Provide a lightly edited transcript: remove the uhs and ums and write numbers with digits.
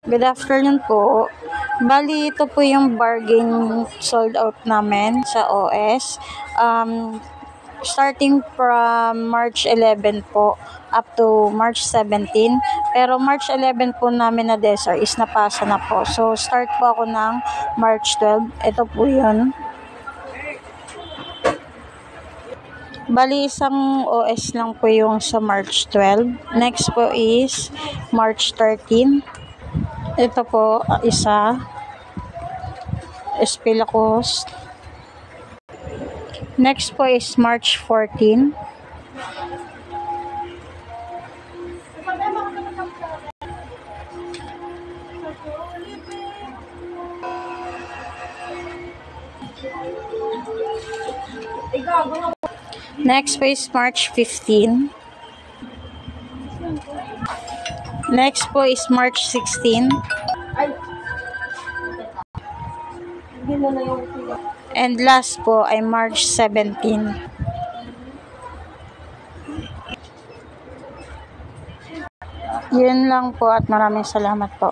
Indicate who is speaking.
Speaker 1: Good afternoon po. Bali, ito po yung bargain sold out namin sa OS. Starting from March 11 po up to March 17. Pero March 11 po namin na DSR is napasa na po. So, start po ako ng March 12. Ito po yun. Bali, isang OS lang po yung sa March 12. Next po is March 13. Ito po, isa. Espilacos. Next po is March 14. Next po is March 15. Next po is March 16. And last po ay March 17. Yun lang po at maraming salamat po.